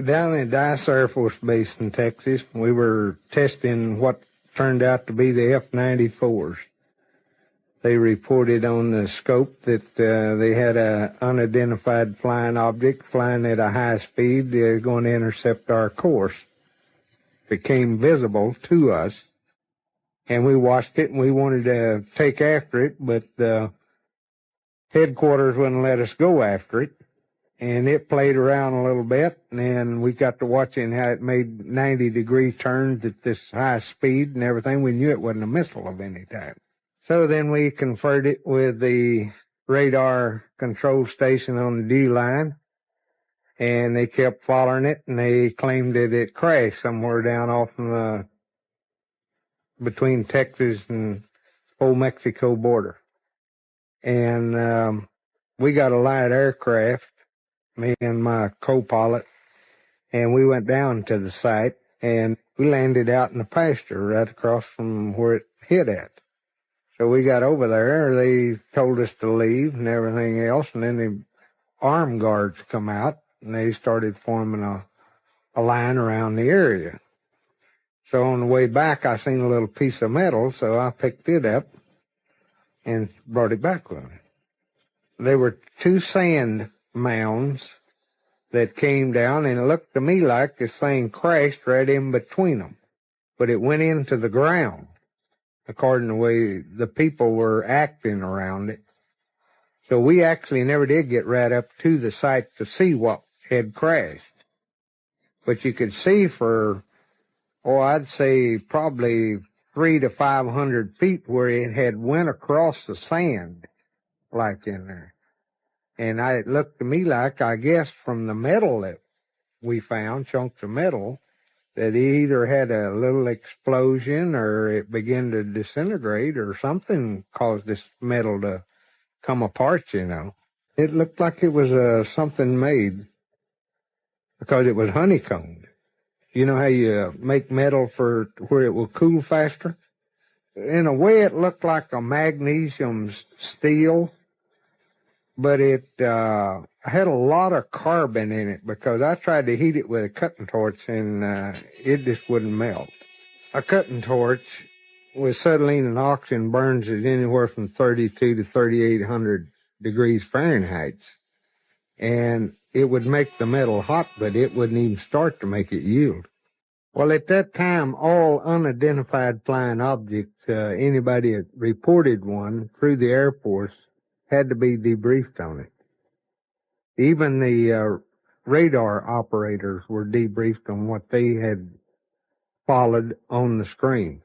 Down at Dice Air Force Base in Texas, we were testing what turned out to be the F-94s. They reported on the scope that they had an unidentified flying object flying at a high speed going to intercept our course. It became visible to us, and we watched it, and we wanted to take after it, but headquarters wouldn't let us go after it. And it played around a little bit, and then we got to watching how it made 90-degree turns at this high speed and everything. We knew it wasn't a missile of any type. So then we conferred it with the radar control station on the D-line, and they kept following it, and they claimed that it crashed somewhere down off in the, between Texas and old Mexico border. And we got a light aircraft, me and my co-pilot, and we went down to the site, and we landed out in the pasture right across from where it hit at. So we got over there, they told us to leave and everything else, and then the armed guards come out, and they started forming a line around the area. So on the way back, I seen a little piece of metal, so I picked it up and brought it back with me. There were two sand mounds that came down, and it looked to me like this thing crashed right in between them. But it went into the ground, according to the way the people were acting around it. So we actually never did get right up to the site to see what had crashed. But you could see for, I'd say probably 300 to 500 feet where it had went across the sand, like in there. And it looked to me like, I guess, from the metal that we found, chunks of metal, that it either had a little explosion or it began to disintegrate or something caused this metal to come apart, you know. It looked like it was something made because it was honeycombed. You know how you make metal for where it will cool faster? In a way, it looked like a magnesium steel, but it had a lot of carbon in it because I tried to heat it with a cutting torch and it just wouldn't melt. A cutting torch with acetylene and oxygen burns at anywhere from 32 to 3,800 degrees Fahrenheit. And it would make the metal hot, but it wouldn't even start to make it yield. Well, at that time, all unidentified flying objects, anybody that reported one through the Air Force had to be debriefed on it. Even the radar operators were debriefed on what they had followed on the screen.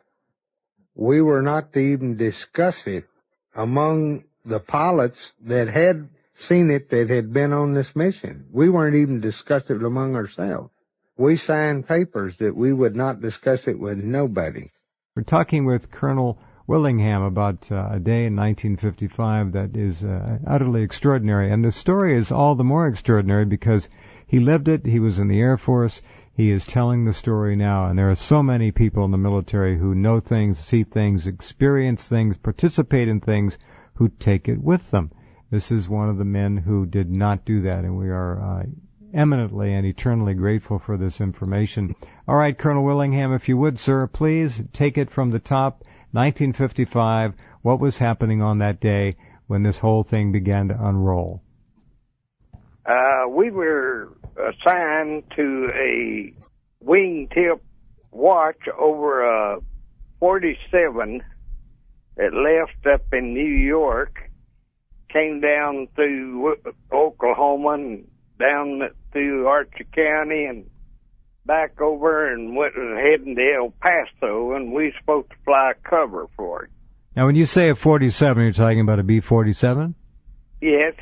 We were not to even discuss it among the pilots that had seen it, that had been on this mission. We weren't even discussing it among ourselves. We signed papers that we would not discuss it with nobody. We're talking with Colonel Willingham about a day in 1955 that is utterly extraordinary. And the story is all the more extraordinary because he lived it, he was in the Air Force, he is telling the story now, and there are so many people in the military who know things, see things, experience things, participate in things, who take it with them. This is one of the men who did not do that, and we are eminently and eternally grateful for this information. All right, Colonel Willingham, if you would, sir, please take it from the top. 1955, what was happening on that day when this whole thing began to unroll? We were assigned to a wingtip watch over a 47 that left up in New York, came down through Oklahoma and down through Archer County and back over and went heading to El Paso, and we were supposed to fly cover for it. Now, when you say a 47, you're talking about a B-47? Yes.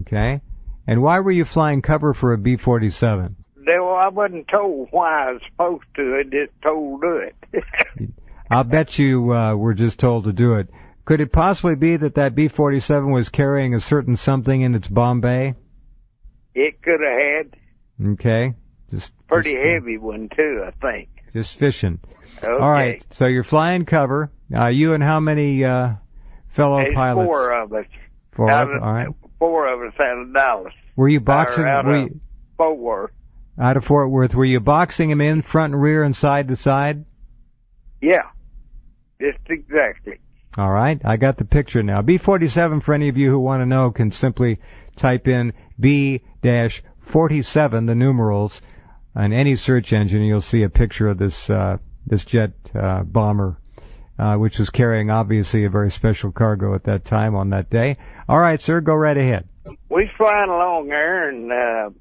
Okay. And why were you flying cover for a B-47? Well, I wasn't told why I was supposed to. I just told to do it. I'll bet you were just told to do it. Could it possibly be that that B-47 was carrying a certain something in its bomb bay? It could have had. Okay. Pretty heavy one, too, I think. Just fishing. Okay. All right. So you're flying cover. You and how many fellow pilots? 4 of us. All right. 4 of us out of Dallas. Were you boxing? Out of 4. Out of Fort Worth. Were you boxing him in front and rear and side to side? Yeah, just exactly. All right, I got the picture now. B-47, for any of you who want to know, can simply type in B-47, the numerals, on any search engine, and you'll see a picture of this jet bomber, which was carrying, obviously, a very special cargo at that time on that day. All right, sir, go right ahead. We flying along there, and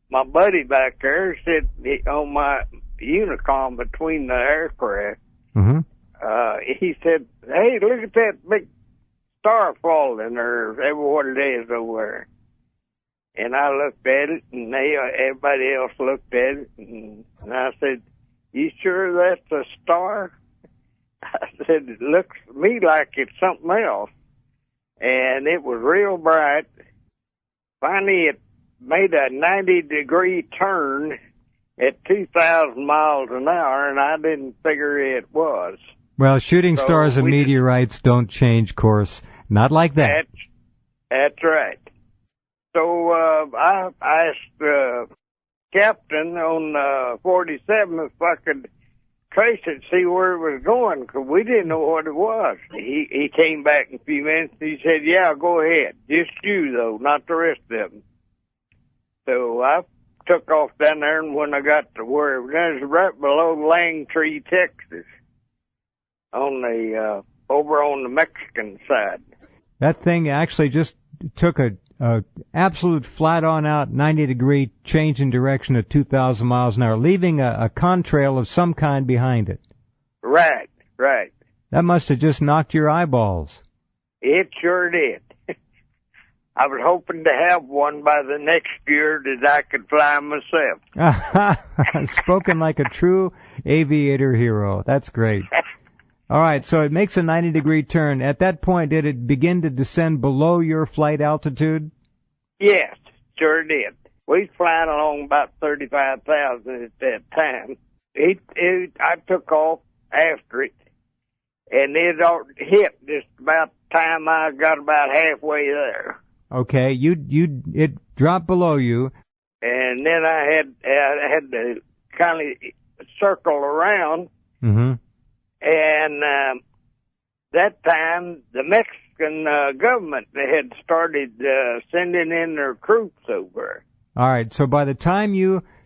my buddy back there said on my Unicom between the aircraft, he said, "Hey, look at that big star falling, or what it is over there." And I looked at it, and everybody else looked at it, and I said, "You sure that's a star?" I said, "It looks to me like it's something else." And it was real bright. Finally, it made a 90-degree turn at 2,000 miles an hour, and I didn't figure it was. Well, shooting stars and meteorites don't change course. Not like that. That's right. So I asked the captain on 47 if I could trace it, see where it was going, because we didn't know what it was. He came back in a few minutes. He said, "Yeah, go ahead. Just you, though, not the rest of them." So I took off down there, and when I got to where it was right below Langtree, Texas, on the over on the Mexican side. That thing actually just took a absolute flat-on out 90-degree change in direction at 2,000 miles an hour, leaving a contrail of some kind behind it. Right. That must have just knocked your eyeballs. It sure did. I was hoping to have one by the next year that I could fly myself. Spoken like a true aviator hero. That's great. All right, so it makes a 90-degree turn. At that point, did it begin to descend below your flight altitude? Yes, sure did. We was flying along about 35,000 at that time. I took off after it, and it hit just about the time I got about halfway there. Okay, it dropped below you. And then I had to kind of circle around. Mm-hmm. And that time, the Mexican government had started sending in their troops over. All right, so by the time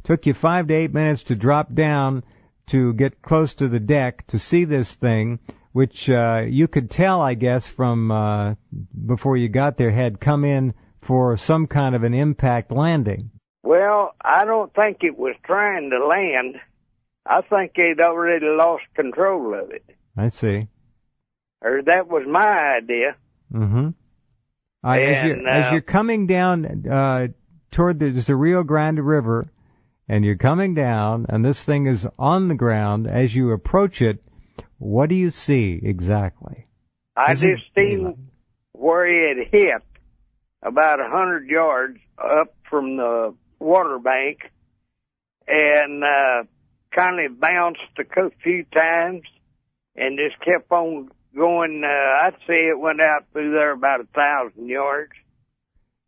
took you 5 to 8 minutes to drop down to get close to the deck to see this thing, which you could tell, I guess, from before you got there, had come in for some kind of an impact landing. Well, I don't think it was trying to land. I think they'd already lost control of it. I see. Or that was my idea. Mm-hmm. As you're coming down toward the Rio Grande River, and you're coming down, and this thing is on the ground, as you approach it, what do you see exactly? I just seen where it had hit about 100 yards up from the water bank, and kind of bounced a few times and just kept on going. I'd say it went out through there about 1,000 yards.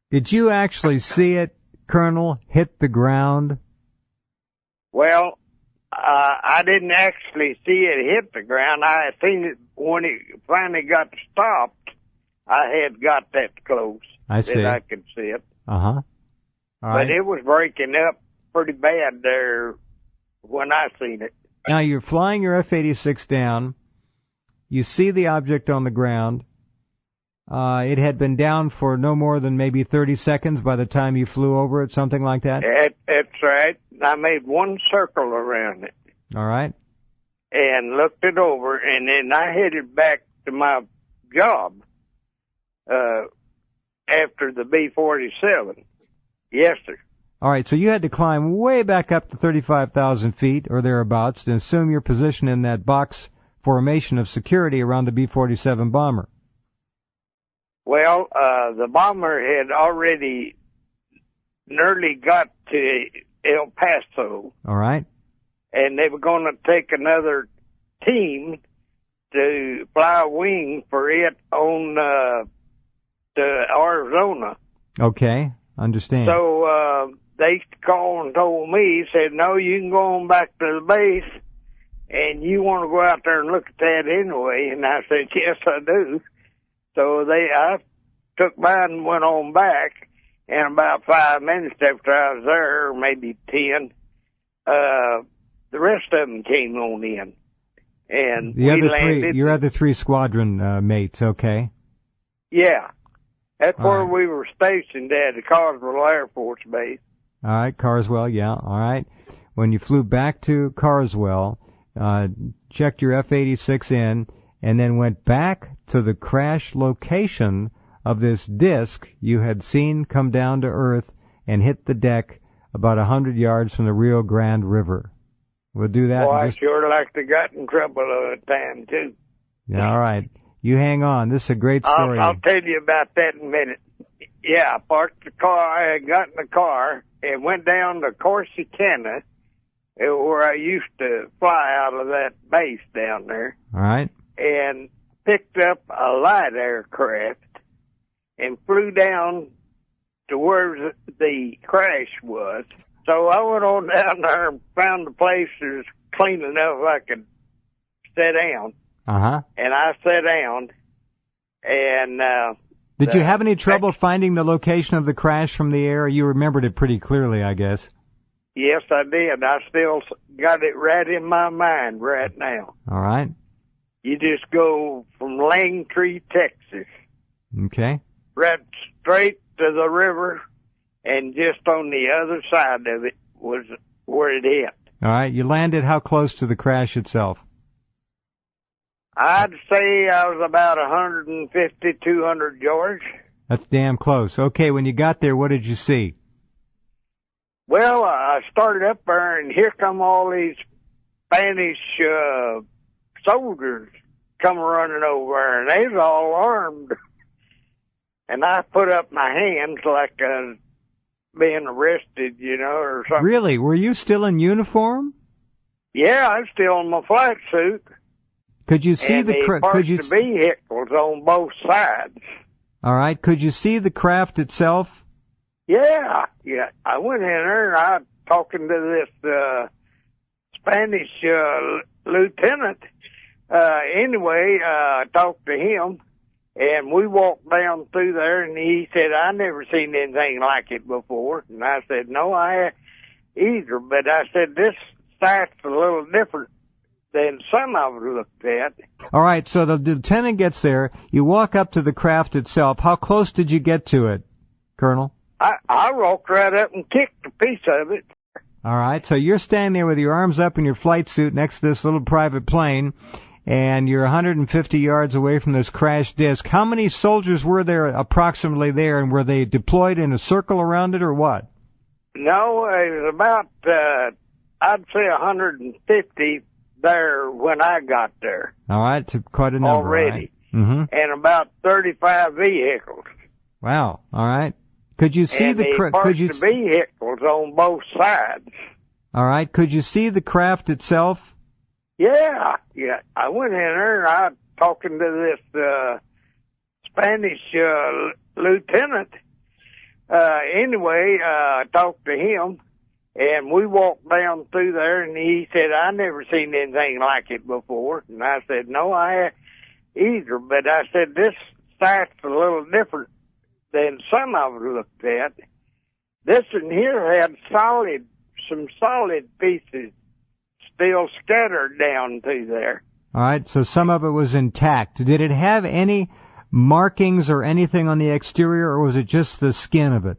Did you actually see it, Colonel, hit the ground? Well, I didn't actually see it hit the ground. I had seen it when it finally got stopped. I had got that close. I see. That I could see it. Uh-huh. But it was breaking up pretty bad there when I seen it. Now, you're flying your F-86 down. You see the object on the ground. It had been down for no more than maybe 30 seconds by the time you flew over it, something like that? That's right. I made one circle around it. All right. And looked it over, and then I headed back to my job after the B-47. Yes, sir. All right, so you had to climb way back up to 35,000 feet or thereabouts to assume your position in that box formation of security around the B-47 bomber. Well, the bomber had already nearly got to El Paso. All right. And they were going to take another team to fly a wing for it on to Arizona. Okay, understand. So they called and told me, said, no, you can go on back to the base, and you want to go out there and look at that anyway. And I said, yes, I do. So I took mine and went on back, and about 5 minutes after I was there, or maybe 10, the rest of them came on in. And your other three squadron mates, okay? Yeah. That's where we were stationed at, the Carswell Air Force Base. All right, Carswell, yeah, all right. When you flew back to Carswell, checked your F-86 in, and then went back to the crash location of this disc you had seen come down to Earth and hit the deck about 100 yards from the Rio Grande River. We'll do that. Well, I sure like to got in trouble at a time, too. Yeah, all right. You hang on. This is a great story. I'll tell you about that in a minute. Yeah, I parked the car. I got in the car and went down to Corsicana, where I used to fly out of that base down there. All right. And picked up a light aircraft and flew down to where the crash was. So I went on down there and found a place that was clean enough I could sit down. Uh-huh. And I sat down, and... Did you have any trouble finding the location of the crash from the air? You remembered it pretty clearly, I guess. Yes, I did. I still got it right in my mind right now. All right. You just go from Langtree, Texas. Okay. Right straight to the river, and just on the other side of it was where it hit. All right. You landed how close to the crash itself? I'd say I was about 150, 200 yards. That's damn close. Okay, when you got there, what did you see? Well, I started up there, and here come all these Spanish soldiers come running over, and they was all armed. And I put up my hands like I was being arrested, or something. Really? Were you still in uniform? Yeah, I was still in my flight suit. Could you see the vehicles on both sides? All right. Could you see the craft itself? Yeah. I went in there and I was talking to this Spanish lieutenant. Anyway, I talked to him, and we walked down through there, and he said, I never seen anything like it before. And I said, no, I haven't either. But I said, this site's a little different than some I've looked at. All right, so the lieutenant gets there. You walk up to the craft itself. How close did you get to it, Colonel? I walked right up and kicked a piece of it. All right, so you're standing there with your arms up in your flight suit next to this little private plane, and you're 150 yards away from this crash disc. How many soldiers were there approximately there, and were they deployed in a circle around it or what? No, it was about, I'd say 150 there when I got there. All right, it's quite a number. Already. Right? Mm-hmm. And about 35 vehicles. Wow, all right. Could you see the vehicles on both sides. All right, could you see the craft itself? Yeah. I went in there and I was talking to this Spanish lieutenant. Anyway, I talked to him, and we walked down through there, and he said, I never seen anything like it before. And I said, no, I haven't either. But I said, this site's a little different than some I've looked at. This one here had some solid pieces still scattered down through there. All right, so some of it was intact. Did it have any markings or anything on the exterior, or was it just the skin of it?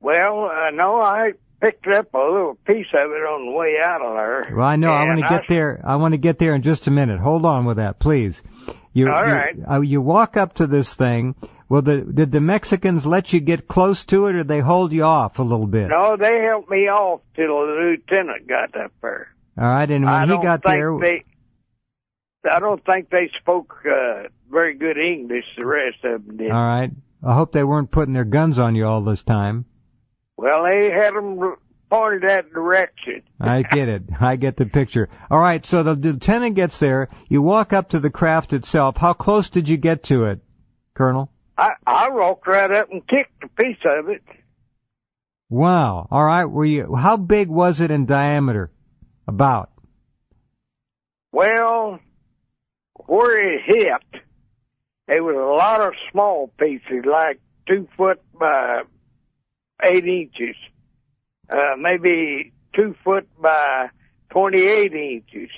Well, no, I picked up a little piece of it on the way out of there. Well, I know. I want to get there. I want to get there in just a minute. Hold on with that, please. All right. You walk up to this thing. Well, did the Mexicans let you get close to it, or they hold you off a little bit? No, they helped me off till the lieutenant got up there. All right, and when he got there... I don't think they spoke very good English, the rest of them did. All right. I hope they weren't putting their guns on you all this time. Well, they had them pointed that direction. I get it. I get the picture. All right, so the lieutenant gets there. You walk up to the craft itself. How close did you get to it, Colonel? I walked right up and kicked a piece of it. Wow. All right. How big was it in diameter? About? Well, where it hit, there was a lot of small pieces, like 2 foot by 8 inches, maybe 2 foot by 28 inches.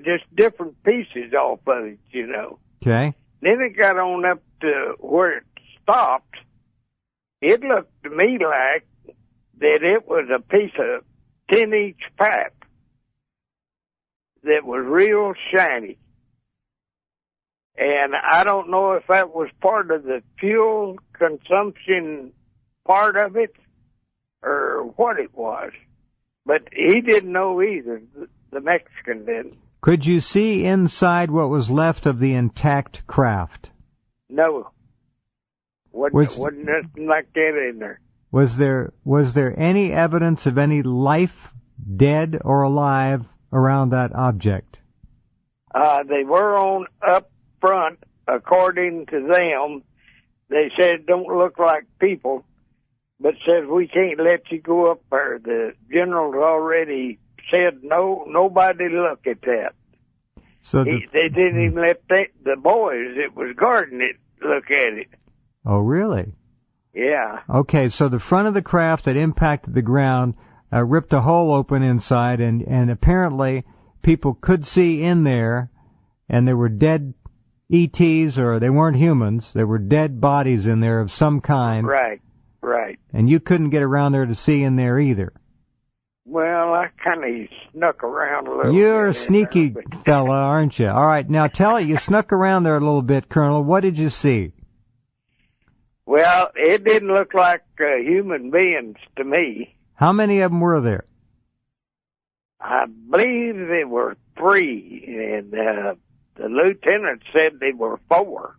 Just different pieces off of it, you know. Okay. Then it got on up to where it stopped. It looked to me like that it was a piece of 10-inch pipe that was real shiny. And I don't know if that was part of the fuel consumption part of it or what it was. But he didn't know either. The Mexican didn't. Could you see inside what was left of the intact craft? No. Wasn't nothing like that in there. Was there any evidence of any life, dead or alive, around that object? They were on up front, according to them. They said don't look like people, but said we can't let you go up there. The general's already said no, nobody look at that. So they didn't even let the boys that was guarding it look at it. Oh, really? Yeah. Okay, so the front of the craft that impacted the ground ripped a hole open inside, and apparently people could see in there, and there were dead ETs, or they weren't humans. There were dead bodies in there of some kind. Right, right. And you couldn't get around there to see in there either. Well, I kind of snuck around a little bit. You're a sneaky fella, aren't you? All right, now tell it. You snuck around there a little bit, Colonel. What did you see? Well, it didn't look like human beings to me. How many of them were there? I believe there were 3, and the lieutenant said there were 4.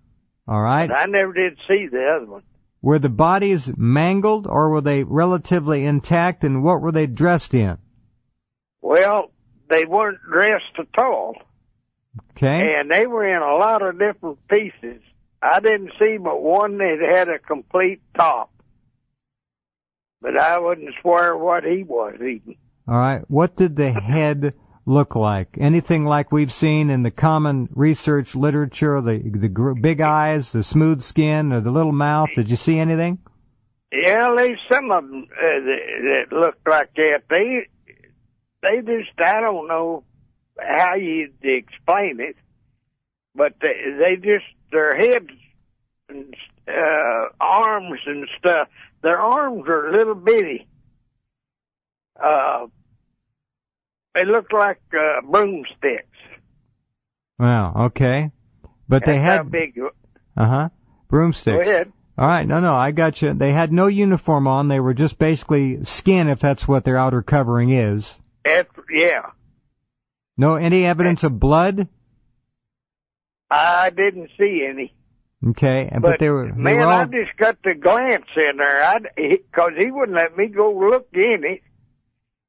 All right. But I never did see the other one. Were the bodies mangled, or were they relatively intact, and what were they dressed in? Well, they weren't dressed at all. Okay. And they were in a lot of different pieces. I didn't see but one that had a complete top. But I wouldn't swear what he was even. All right. What did the head look like? Anything like we've seen in the common research literature, the big eyes, the smooth skin, or the little mouth? Did you see anything? Yeah, there's some of them that looked like that. They just, I don't know how you'd explain it, but they just, their heads and arms and stuff, their arms are little bitty. They look like broomsticks. Wow, okay. But That's they had... how big... Broomsticks. Go ahead. All right, no, I got you. They had no uniform on. They were just basically skin, if that's what their outer covering is. Yeah. No, any evidence of blood? I didn't see any. Okay, but they were... Man, all... I just got the glance in there, because he wouldn't let me go look in it.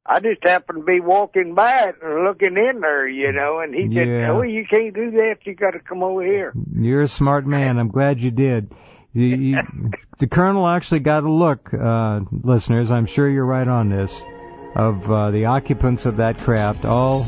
I just happened to be walking by it and looking in there, you know, and he said, oh, you can't do that. You got to come over here. You're a smart man. I'm glad you did. The colonel actually got a look, listeners, I'm sure you're right on this, of the occupants of that craft, all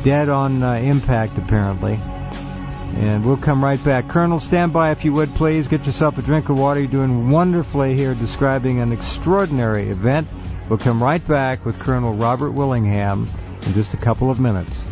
dead on impact, apparently. And we'll come right back. Colonel, stand by if you would, please. Get yourself a drink of water. You're doing wonderfully here describing an extraordinary event. We'll come right back with Colonel Robert Willingham in just a couple of minutes.